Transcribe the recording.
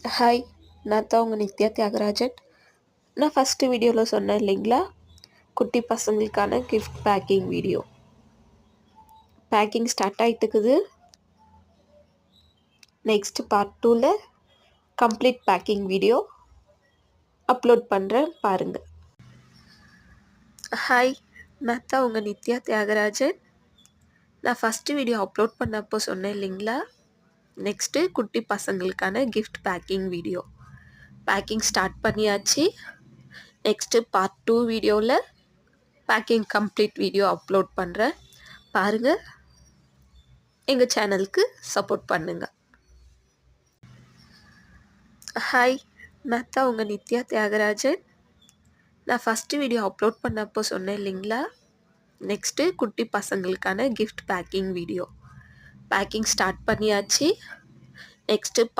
Hi, நான் தான் உங்க நித்யா தியாகராஜன். நான் ஃபஸ்ட்டு வீடியோவில் சொன்னேன் இல்லைங்களா, குட்டி பசங்களுக்கான gift packing video. Packing start ஆகிட்டுக்குது. நெக்ஸ்ட்டு பார்ட் 2ல் கம்ப்ளீட் பேக்கிங் வீடியோ அப்லோட் பண்ணுறேன் பாருங்கள். ஹாய், நான் தான் உங்கள் நித்யா தியாகராஜன். நான் ஃபஸ்ட்டு வீடியோ அப்லோட் பண்ணப்போ சொன்னேன் இல்லைங்களா, நெக்ஸ்ட்டு குட்டி பசங்களுக்கான gift packing video. Packing start பண்ணியாச்சு. நெக்ஸ்ட்டு பார்ட் 2 வீடியோவில் பேக்கிங் கம்ப்ளீட் வீடியோ அப்லோட் பண்ணுறேன் பாருங்கள். எங்கள் சேனலுக்கு சப்போர்ட் பண்ணுங்கள். ஹாய், நான் தான் உங்கள் நித்யா தியாகராஜன். நான் ஃபஸ்ட்டு வீடியோ அப்லோட் பண்ணப்போ சொன்னேன் இல்லைங்களா, நெக்ஸ்ட்டு குட்டி பசங்களுக்கான gift packing video. Packing start பண்ணியாச்சு. நெக்ஸ்ட்டு